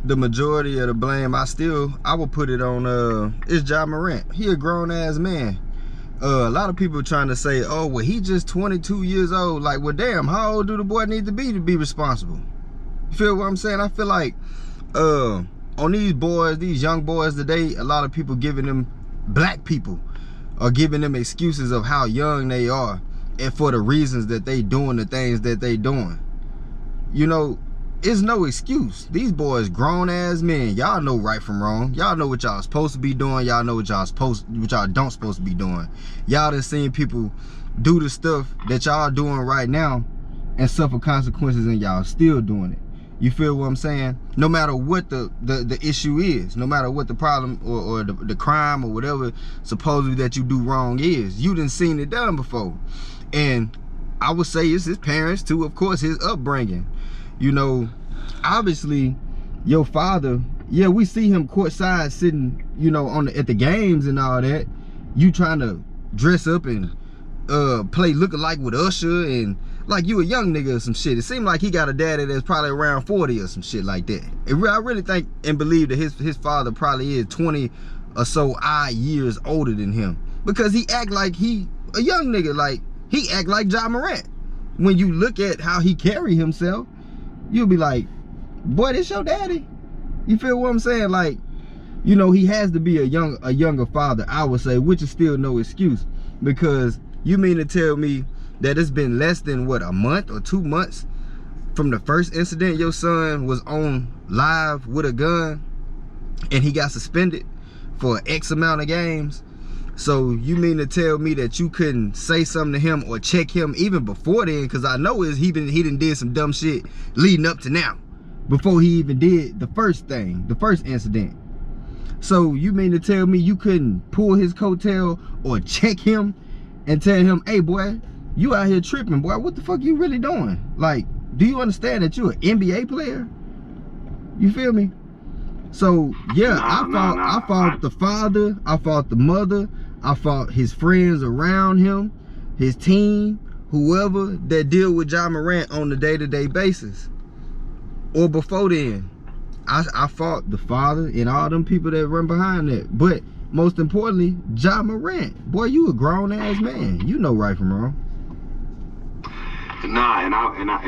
the majority of the blame, I would put it on it's Ja Morant. He a grown ass man. A lot of people trying to say, oh, well, he just 22 years old. Like, well, damn, how old do the boy need to be responsible? You feel what I'm saying? I feel like on these boys, these young boys today, a lot of people giving them, black people are giving them excuses of how young they are and for the reasons that they doing the things that they doing. You know, it's no excuse. These boys grown ass men. Y'all know right from wrong. Y'all know what y'all supposed to be doing. Y'all know what y'all don't supposed to be doing. Y'all done seen people do the stuff that y'all doing right now and suffer consequences, and y'all still doing it. You feel what I'm saying? No matter what the issue is, no matter what the problem or the crime or whatever supposedly that you do wrong is, you done seen it done before. And I would say it's his parents too, of course, his upbringing. You know, obviously your father, yeah, we see him courtside sitting, you know, at the games and all that. You trying to dress up and play lookalike with Usher and like you a young nigga or some shit. It seemed like he got a daddy that's probably around 40 or some shit like that. I really think and believe that his father probably is 20 or so odd years older than him, because he act like he a young nigga. Like, he act like Ja Morant. When you look at how he carry himself, you'll be like, boy, this your daddy. You feel what I'm saying? Like, you know, he has to be a younger father, I would say, which is still no excuse. Because you mean to tell me that it's been less than what, a month or 2 months from the first incident your son was on live with a gun and he got suspended for X amount of games? So you mean to tell me that you couldn't say something to him or check him even before then? Because I know he done did some dumb shit leading up to now, before he even did the first thing, the first incident. So you mean to tell me you couldn't pull his coattail or check him and tell him, hey boy, you out here tripping, boy, what the fuck you really doing? Like, do you understand that you an NBA player? You feel me? So yeah, I fought the father, I fought the mother, I fought his friends around him, his team, whoever that deal with Ja Morant on a day-to-day basis. Or before then, I fought the father and all them people that run behind that. But most importantly, Ja Morant. Boy, you a grown ass man. You know right from wrong. Nah, and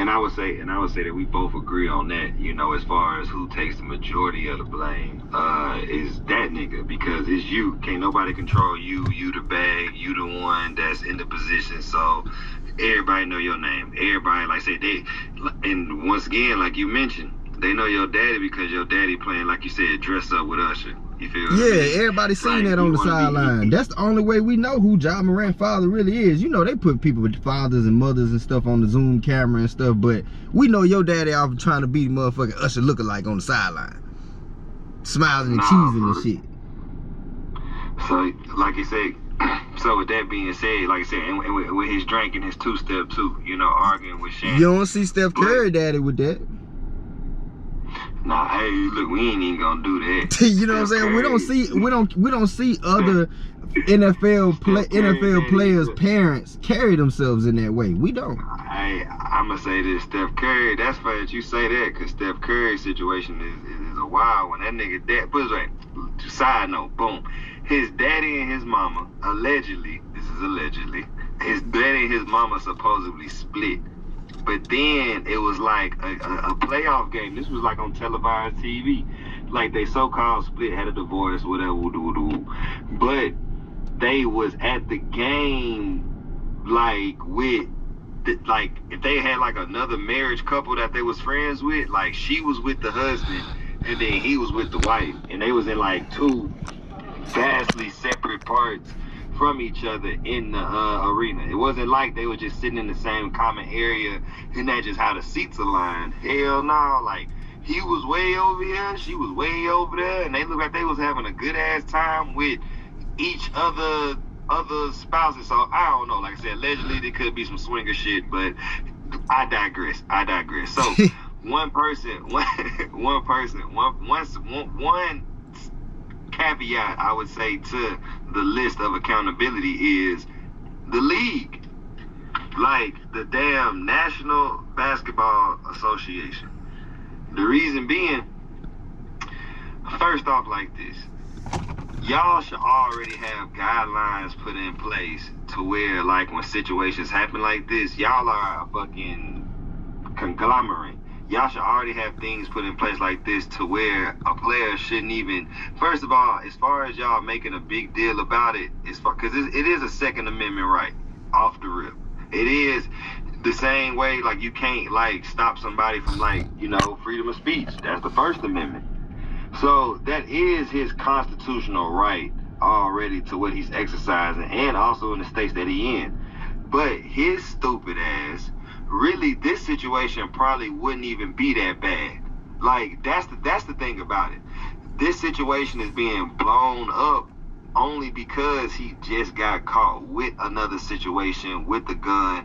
I would say that we both agree on that. You know, as far as who takes the majority of the blame, is that nigga, because it's you. Can't nobody control you. You the bag. You the one that's in the position. So everybody know your name. Everybody, like say they, and once again, like you mentioned, they know your daddy because your daddy playing, like you said, dress up with Usher. You feel what I mean? Everybody seen that on the sideline. That's the only way we know who Ja Morant's father really is. You know, they put people with fathers and mothers and stuff on the Zoom camera and stuff, but we know your daddy out trying to beat motherfucking Usher lookalike on the sideline, smiling and cheesing and shit. So, like you said, so with that being said, like I said, and with his drink and his two-step too, you know, arguing with Shannon. You don't see Steph Curry daddy with that. Nah, hey, look, we ain't even gonna do that. You know what I'm saying? We don't see other NFL players' parents carry themselves in that way. We don't. Hey, I'm gonna say this, Steph Curry. That's funny that you say that, cause Steph Curry's situation is a wild one. That nigga, put it right. Side note, boom. His daddy and his mama allegedly, this is allegedly, his daddy and his mama supposedly split. But then it was like a playoff game. This was like on televised TV. Like they so-called split, had a divorce, whatever, but they was at the game like with, like if they had like another marriage couple that they was friends with, like she was with the husband and then he was with the wife. And they was in like two vastly separate parts from each other in the arena. It wasn't like they were just sitting in the same common area and that's just how the seats aligned. Hell no, like he was way over here, she was way over there, and they looked like they was having a good ass time with each other spouses. So I don't know, like I said, allegedly there could be some swinger shit, but I digress. So one caveat I would say to the list of accountability is the league, like the damn National Basketball Association. The reason being, first off like this. Y'all should already have guidelines put in place to where, like, when situations happen like this, y'all are a fucking conglomerate. Y'all should already have things put in place like this to where a player shouldn't even. First of all, as far as y'all making a big deal about it, because it is a Second Amendment right off the rip. It is the same way, like, you can't, like, stop somebody from, like, you know, freedom of speech. That's the First Amendment. So that is his constitutional right already to what he's exercising, and also in the states that he in. But his stupid ass, really, this situation probably wouldn't even be that bad. Like, that's the thing about it. This situation is being blown up only because he just got caught with another situation with the gun.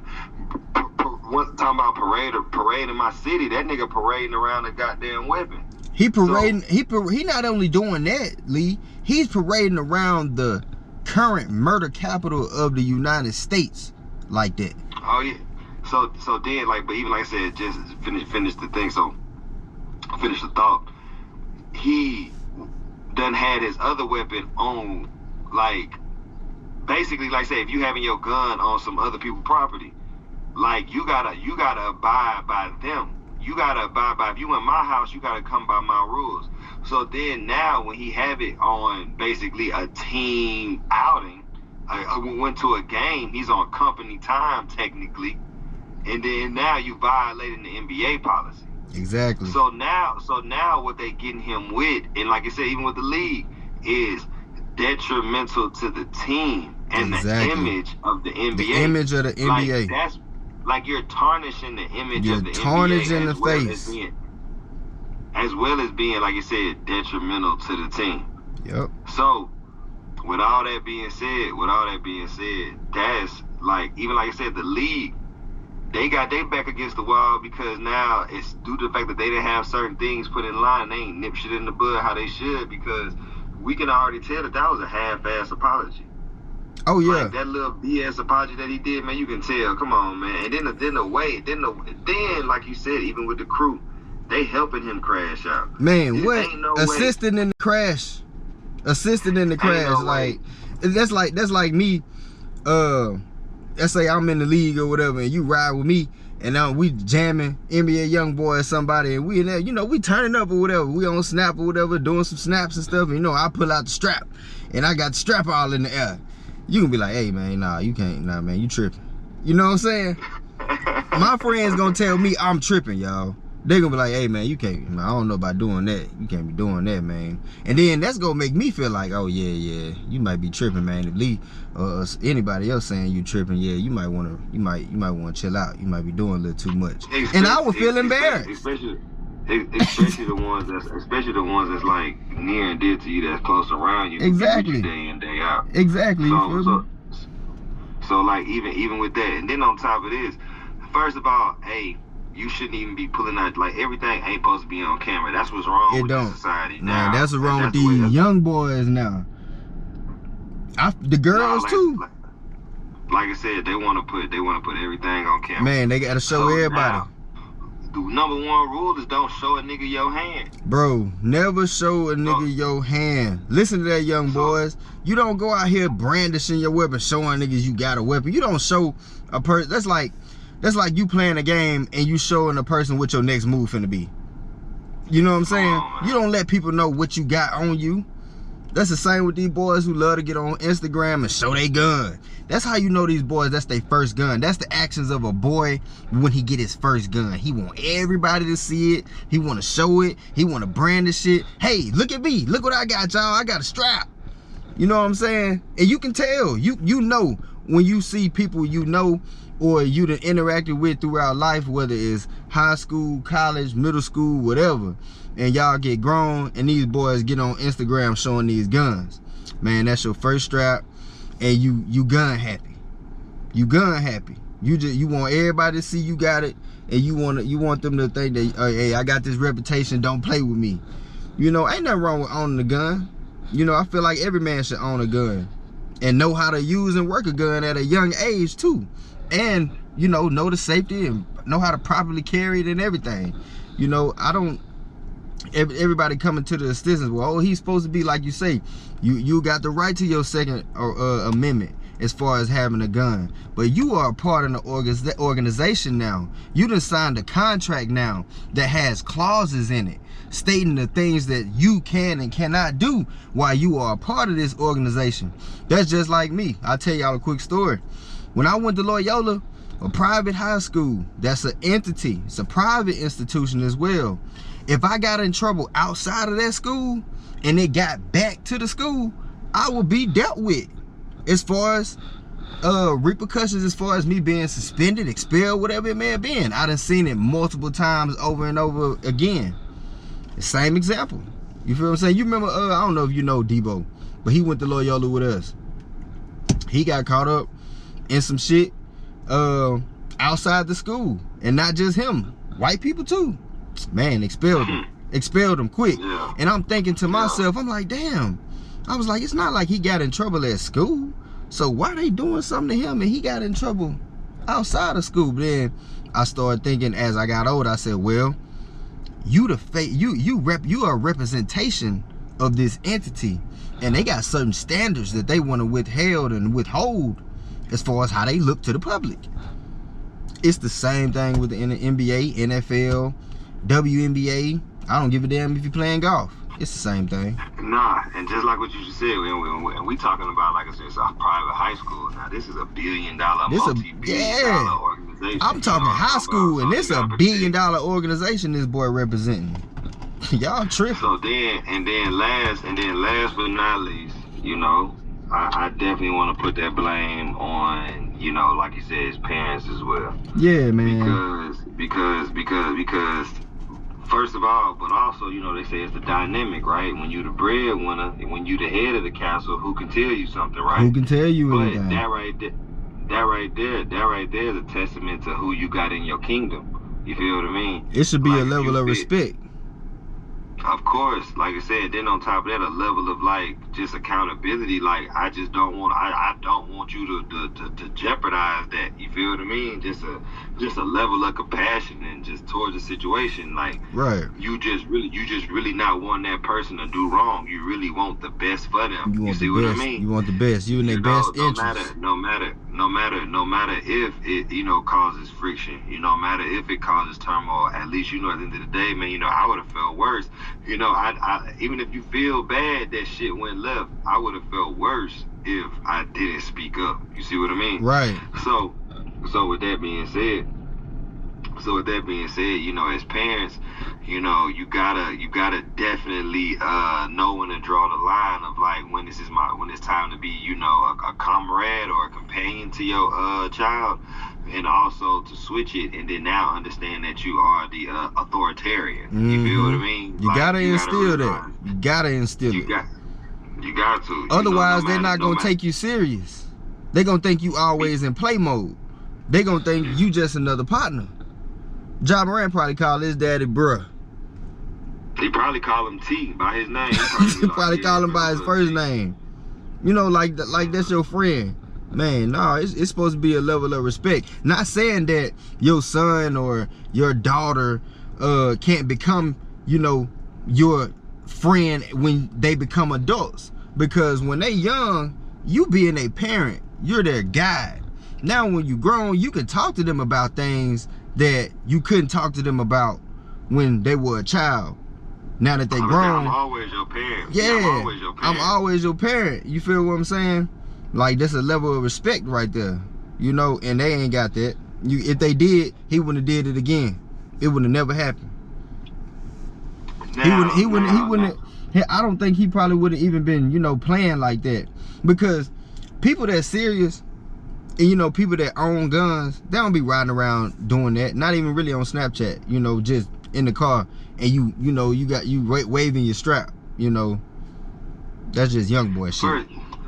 Talking about parade in my city, that nigga parading around a goddamn weapon. He parading. So, he not only doing that, Lee. He's parading around the current murder capital of the United States like that. Oh yeah. So then, like, but even like I said, just finish the thing. So finish the thought. He done had his other weapon on, like, basically, like, say, if you having your gun on some other people's property, like, you gotta abide by them. You gotta abide by, if you in my house, you gotta come by my rules. So then now when he have it on basically a team outing, went to a game, he's on company time technically, and then now you violating the NBA policy. Exactly. So now what they getting him with, and like I said, even with the league, is detrimental to the team and the image of the NBA. The image of the NBA. Like, that's like you're tarnishing the image of the NBA. You're tarnishing the face. As well as being, like you said, detrimental to the team. Yep. So, with all that being said, that's like, even like I said, the league, they got their back against the wall because now it's due to the fact that they didn't have certain things put in line. They ain't nip shit in the bud how they should, because we can already tell that was a half-ass apology. Oh yeah, like that little BS apology that he did, man. You can tell. Come on, man. And then like you said, even with the crew, they helping him crash out. Man, what? Assisting in the crash. Assisting in the crash. Like that's like me. Let's say I'm in the league or whatever, and you ride with me, and we jamming NBA Young Boy or somebody, and we in there, you know, we turning up or whatever. We on Snap or whatever, doing some snaps and stuff. And, you know, I pull out the strap, and I got the strap all in the air. You can be like, hey man, nah, you can't, nah man, you tripping. You know what I'm saying? My friends gonna tell me I'm tripping, y'all. They gonna be like, hey man, you can't, man, I don't know about doing that. You can't be doing that, man. And then that's gonna make me feel like, oh yeah, you might be tripping, man. If Lee or anybody else saying you tripping, yeah, you might wanna chill out. You might be doing a little too much. And I would feel embarrassed. Especially the ones that's like near and dear to you, that's close around you. Exactly. Day in, day out. Exactly. So like even with that, and then on top of this, first of all, hey, you shouldn't even be pulling out, like, everything ain't supposed to be on camera. That's what's wrong with this society now. Man, that's what's wrong with these young boys now. The girls too. Like I said, they want to put everything on camera. Man, they gotta show everybody. Now, the number one rule is don't show a nigga your hand. Bro, never show a nigga your hand. Listen to that, young boys. You don't go out here brandishing your weapon, showing niggas you got a weapon. You don't show a person. That's like you playing a game and you showing a person what your next move finna be. You know what I'm saying? You don't let people know what you got on you. That's the same with these boys who love to get on Instagram and show their gun. That's how you know these boys, that's their first gun. That's the actions of a boy when he get his first gun. He want everybody to see it. He want to show it. He want to brandish it. Hey, look at me. Look what I got, y'all. I got a strap. You know what I'm saying? And you can tell. You know when you see people you know or you done interacted with throughout life, whether it's high school, college, middle school, whatever, and y'all get grown and these boys get on Instagram showing these guns. Man, that's your first strap, and you gun happy. You gun happy. You want everybody to see you got it, and you want them to think that, hey, I got this reputation, don't play with me. You know, ain't nothing wrong with owning a gun. You know, I feel like every man should own a gun and know how to use and work a gun at a young age too. And, you know the safety and know how to properly carry it and everything. You know, I don't everybody coming to the assistance. Well, oh, he's supposed to be like you say. You got the right to your Second Amendment as far as having a gun, but you are a part of the organization now. You done signed a contract now that has clauses in it stating the things that you can and cannot do while you are a part of this organization. That's just like me. I'll tell y'all a quick story. When I went to Loyola, a private high school, that's an entity. It's a private institution as well. If I got in trouble outside of that school and it got back to the school, I will be dealt with as far as repercussions, as far as me being suspended, expelled, whatever it may have been. I done seen it multiple times over and over again. The same example. You feel what I'm saying? You remember, I don't know if you know Debo, but he went to Loyola with us. He got caught up in some shit outside the school. And not just him, white people too. Man, expelled him quick. Yeah. And I'm thinking to myself, I'm like, damn. I was like, it's not like he got in trouble at school, so why they doing something to him and he got in trouble outside of school? But then I started thinking as I got older, I said, well, you are a representation of this entity, and they got certain standards that they want to withhold as far as how they look to the public. It's the same thing with the NBA, NFL, WNBA. I don't give a damn if you're playing golf. It's the same thing. Nah, and just like what you just said, and we talking about, like I said, it's a private high school. Now, this is a billion-dollar, multi-billion-dollar organization. I'm talking high school, and this a billion-dollar organization this boy representing. Y'all tripping. So last but not least, you know, I definitely want to put that blame on, you know, like you said, his parents as well. Yeah, man. Because first of all, but also, you know, they say it's the dynamic, right? When you the breadwinner, when you the head of the castle, who can tell you something, right? Who can tell you anything? But that right there is a testament to who you got in your kingdom. You feel what I mean? It should be a level of respect. Of course, like I said, then on top of that, a level of like just accountability. Like I don't want you to jeopardize that. You feel what I mean? Just a level of compassion and just towards the situation. Like right, you just really not want that person to do wrong. You really want the best for them. You see what I mean? You want the best. You in their best interest. No matter if it, you know, causes friction. You know, no matter if it causes turmoil. At least, you know, at the end of the day, man, you know, I would have felt worse. You know, I even if you feel bad that shit went left, I would have felt worse if I didn't speak up. You see what I mean? Right. So with that being said, you know, as parents, you know, you gotta definitely know when to draw the line of like when it's time to be, you know, a comrade or a companion to your child, and also to switch it, and then now understand that you are the authoritarian. You feel what I mean? You gotta instill that. You gotta instill it. You got to. Otherwise, they're not gonna take you serious. They're gonna think you always in play mode. They're gonna think you just another partner. Ja Morant probably call his daddy bruh. He probably call him T by his name. He probably call him by his first name. You know, like that's your friend. Man, no, it's supposed to be a level of respect. Not saying that your son or your daughter can't become, you know, your friend when they become adults. Because when they young, you being a parent, you're their guide. Now when you grown, you can talk to them about things that you couldn't talk to them about when they were a child. Now that they grown, I'm always your parent. Yeah, I'm always your parent. You feel what I'm saying? Like, that's a level of respect right there, you know. And they ain't got that. If they did, he wouldn't have did it again. It would have never happened. He wouldn't. I don't think he probably would have even been, you know, playing like that. Because people that's serious, and you know, people that own guns, they don't be riding around doing that. Not even really on Snapchat, you know, just in the car, and you know, you waving your strap, you know. That's just young boy shit.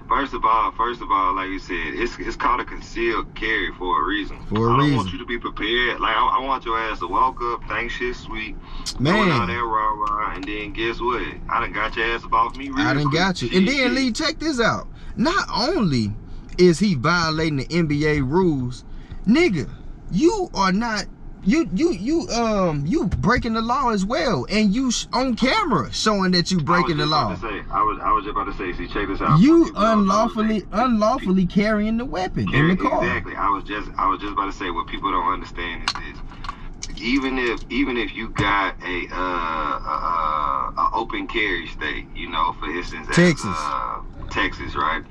First of all, like you said, it's called a concealed carry for a reason. I don't want you to be prepared. Like I want your ass to walk up, think shit sweet, doing all that rah-rah, and then guess what? I done got your ass up off me. I done got you. And then Lee, check this out. Not only is he violating the NBA rules, nigga, you are not you breaking the law as well, and you on camera showing that you breaking the law. I was just about to say, see, check this out. You unlawfully carrying the weapon in the car. Exactly. I was just about to say, what people don't understand is this. Even if you got a open carry state, you know, for instance, Texas, right?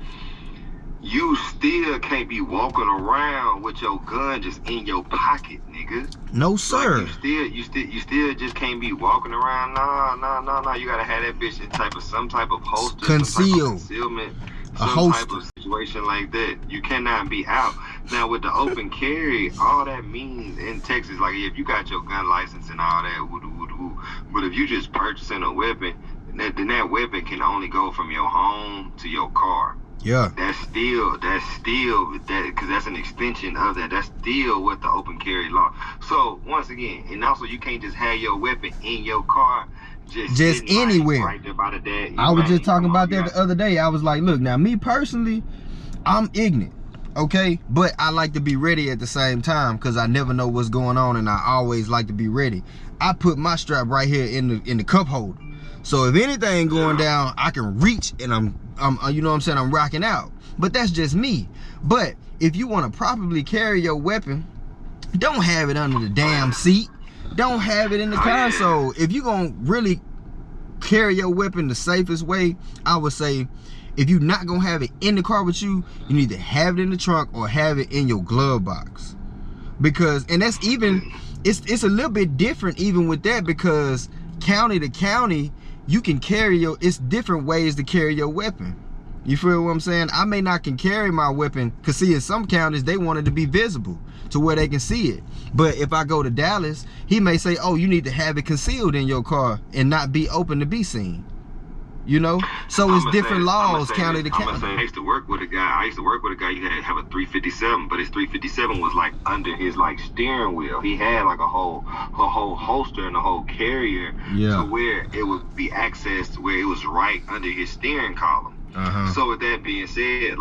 You still can't be walking around with your gun just in your pocket, nigga. No, sir. Like you still just can't be walking around. No. You gotta have that bitch in some type of holster, concealment, type of situation like that. You cannot be out. Now with the open carry, all that means in Texas, like if you got your gun license and all that, but if you just purchasing a weapon, then that weapon can only go from your home to your car. Yeah. That's still because that's an extension of that. That's still what the open carry law. So once again, and also you can't just have your weapon in your car just anywhere. Right there by the dad. I was just talking about that the other day. I was like, look, now me personally, I'm ignorant, okay? But I like to be ready at the same time because I never know what's going on, and I always like to be ready. I put my strap right here in the cup holder. So if anything going down, I can reach, and I'm you know what I'm saying, I'm rocking out. But that's just me. But if you want to properly carry your weapon, don't have it under the damn seat. Don't have it in the console. If you gonna really carry your weapon the safest way, I would say, if you're not gonna have it in the car with you, you need to have it in the trunk or have it in your glove box. Because, and that's even, it's a little bit different even with that, because county to county, you can carry it's different ways to carry your weapon. You feel what I'm saying? I may not can carry my weapon, because see, in some counties, they want it to be visible to where they can see it. But if I go to Dallas, he may say, oh, you need to have it concealed in your car and not be open to be seen. You know? So it's different laws county to county. I used to work with a guy, you had to have a 357, but his 357 was like under his like steering wheel. He had like a whole holster and a whole carrier to where it would be accessed, where it was right under his steering column. So with that being said,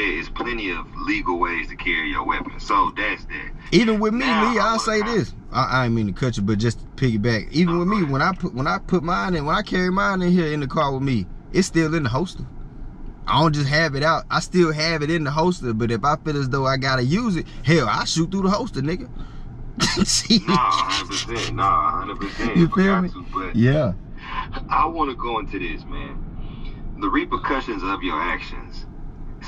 is plenty of legal ways to carry your weapon. So that's that. Even with me, Lee, I'll say this. I didn't mean to cut you, but just to piggyback. Even with me, when I put mine in, when I carry mine in here in the car with me, it's still in the holster. I don't just have it out. I still have it in the holster, but if I feel as though I gotta use it, hell, I shoot through the holster, nigga. Nah, 100%. You feel me? But yeah. I want to go into this, man. The repercussions of your actions.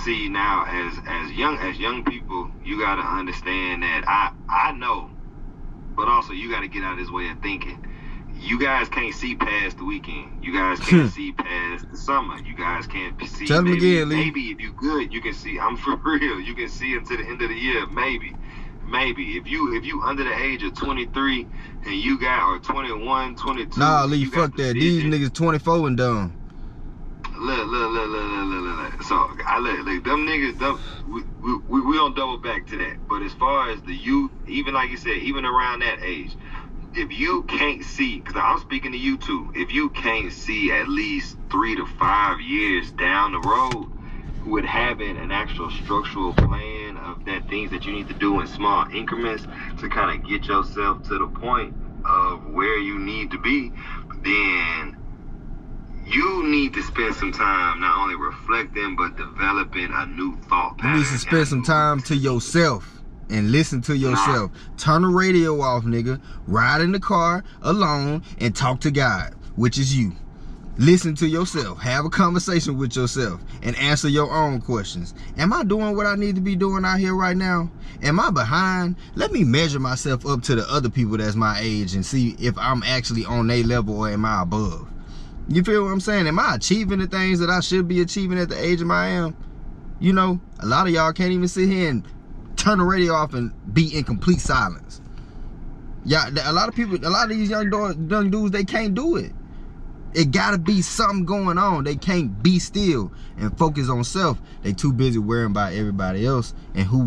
See, now as young people, you gotta understand that I know, but also you gotta get out of this way of thinking. You guys can't see past the weekend. You guys can't see past the summer. You guys can't see. Tell me again, Lee. Maybe if you good, you can see. I'm for real. You can see until the end of the year. Maybe if you under the age of 23 and you got, or 21, 22. Nah, Lee, fuck that. These niggas 24 and done. Look. So I look them niggas. We don't double back to that. But as far as the youth, even like you said, even around that age, if you can't see, because I'm speaking to you too, if you can't see at least 3 to 5 years down the road with having an actual structural plan of that things that you need to do in small increments to kind of get yourself to the point of where you need to be, then you need to spend some time not only reflecting but developing a new thought pattern. You need to spend some time to yourself and listen to yourself. Turn the radio off, nigga. Ride in the car alone and talk to God, which is you. Listen to yourself. Have a conversation with yourself and answer your own questions. Am I doing what I need to be doing out here right now? Am I behind? Let me measure myself up to the other people that's my age and see if I'm actually on their level or am I above. You feel what I'm saying? Am I achieving the things that I should be achieving at the age of I am? You know, a lot of y'all can't even sit here and turn the radio off and be in complete silence. Yeah, a lot of these young dudes, they can't do it. It gotta be something going on. They can't be still and focus on self. They too busy worrying about everybody else and who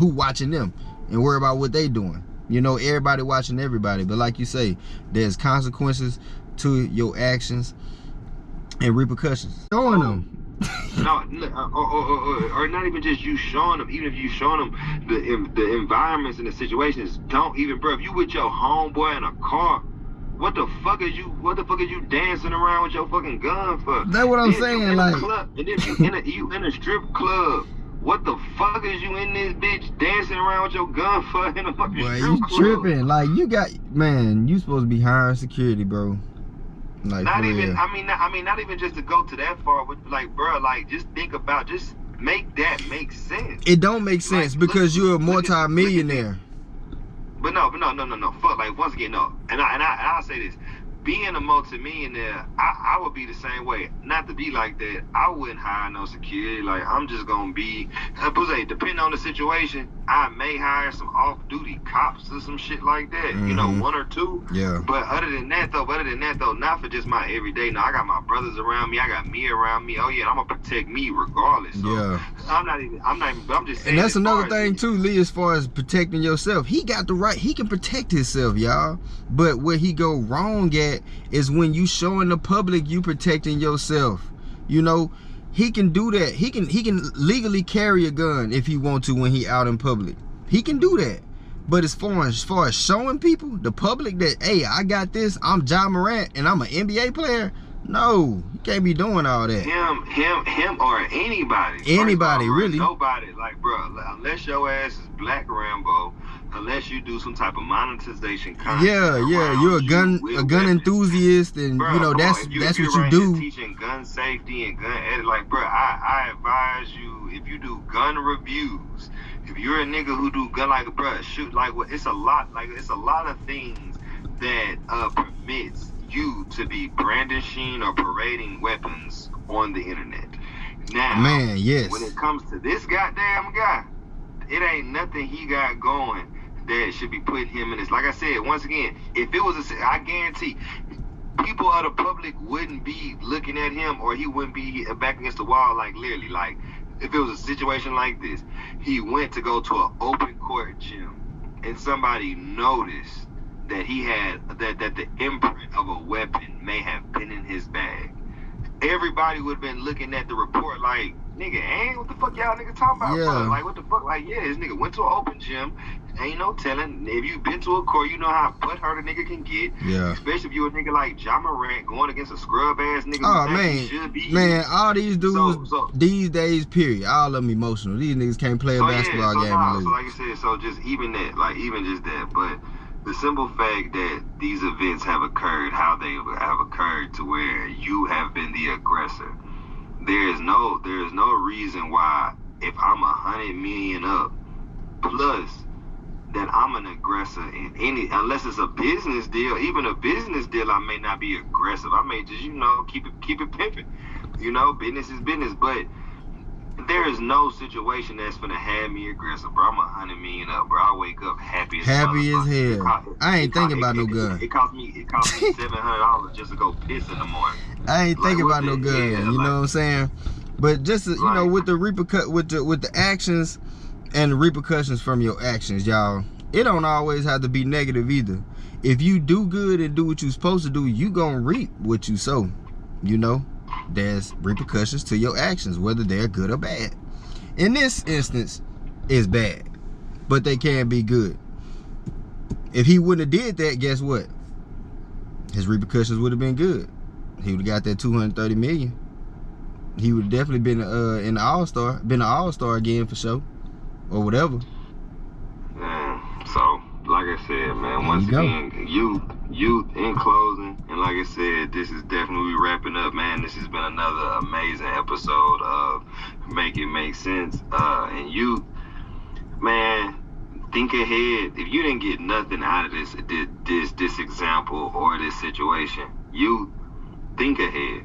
watching them and worry about what they doing. You know, everybody watching everybody. But like you say, there's consequences to your actions and repercussions. Showing them. No, or not even just you showing them. Even if you showing them the environments and the situations, don't even, bro. If you with your homeboy in a car, what the fuck is you dancing around with your fucking gun for? That's what I'm saying. You in like, a club, and if you in a strip club, what the fuck is you in this bitch dancing around with your gun for in a fucking boy, strip you club? tripping? Like, you got, man, you supposed to be hiring security, bro. Like, not for even. real. I mean, not even just to go to that far. With like, bro, like, just think about, just make that make sense. It don't make sense like, because you're a multi-millionaire. But no. Fuck, like, once again, no. And I'll say this. Being a multi-millionaire, I would be the same way. Not to be like that, I wouldn't hire no security. Like, I'm just gonna be, depending on the situation, I may hire some off-duty cops or some shit like that. Mm-hmm. You know, 1 or 2. Yeah. But other than that though, not for just my everyday. No, I got my brothers around me. I got me around me. Oh yeah, I'm gonna protect me regardless. So Yeah. I'm not even. But I'm just saying. And that's another thing too, Lee, as far as protecting yourself. He got the right. He can protect himself, y'all. But where he go wrong at is when you showing the public you protecting yourself. You know, he can do that. He can legally carry a gun if he want to when he out in public. He can do that. But as far as showing people, the public, that, hey, I got this, I'm Ja Morant and I'm an NBA player. No, you can't be doing all that. Him or anybody. Anybody, really. Nobody. Like, bro, unless your ass is Black Rambo, unless you do some type of monetization content. Yeah, you're a gun enthusiast, and bro, you know that's what you do. Teaching gun safety and gun edit, like, bro, I advise you, if you do gun reviews, if you're a nigga who do gun, like, bro, shoot, like, it's a lot of things that permits you to be brandishing or parading weapons on the internet. Now, man, yes. When it comes to this goddamn guy, it ain't nothing he got going that should be putting him in this. Like I said, once again, if it was I guarantee people of the public wouldn't be looking at him, or he wouldn't be back against the wall, like, literally. Like, if it was a situation like this, he went to go to an open court gym and somebody noticed that he had that the imprint of a weapon may have been in his bag. Everybody would have been looking at the report like, nigga, what the fuck y'all nigga talking about? Yeah. Bro? Like, what the fuck? Like, yeah, this nigga went to an open gym. Ain't no telling. If you been to a court, you know how butthurt a nigga can get. Yeah. Especially if you a nigga like Ja Morant going against a scrub ass nigga. Oh, who man. he should be. Man, all these dudes So- these days, period, all of them emotional. These niggas can't play a basketball game and lose. So like I said, so just even that, like, even just that, but the simple fact that these events have occurred, how they have occurred to where you have been the aggressor. There is no reason why, if I'm 100 million up plus, that I'm an aggressor in any, unless it's a business deal. Even a business deal, I may not be aggressive. I may just, keep it pimping. Business is business. But there is no situation that's gonna have me aggressive, bro. I'm 100 million up, bro. I wake up happy as hell. I ain't thinking about no gun. It cost me $700 just to go piss in the morning. I ain't thinking about no gun. You know what I'm saying? But just with the with the actions and the repercussions from your actions, y'all, it don't always have to be negative either. If you do good and do what you're supposed to do, you gonna reap what you sow. There's repercussions to your actions, whether they're good or bad. In this instance, it's bad, but they can be good. If he wouldn't have did that, guess what? His repercussions would have been good. He would have got that 230 million. He would have definitely been in the All-Star, been an All-Star again for sure, or whatever. Man, so like I said, man, once again, youth in closing, and like I said, this is definitely wrapping up, man. This has been another amazing episode of Make It Make Sense. And youth, man, think ahead. If you didn't get nothing out of this example or this situation, you think ahead.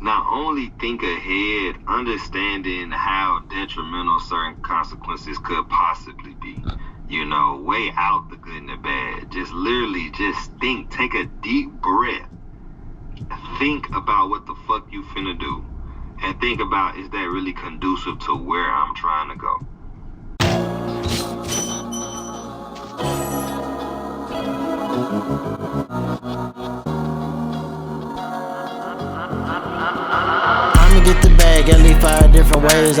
Not only think ahead, understanding how detrimental certain consequences could possibly be. Weigh out the good and the bad. Just literally just think. Take a deep breath. Think about what the fuck you finna do. And think about, is that really conducive to where I'm trying to go? I'ma get the bag, at least 5 different ways.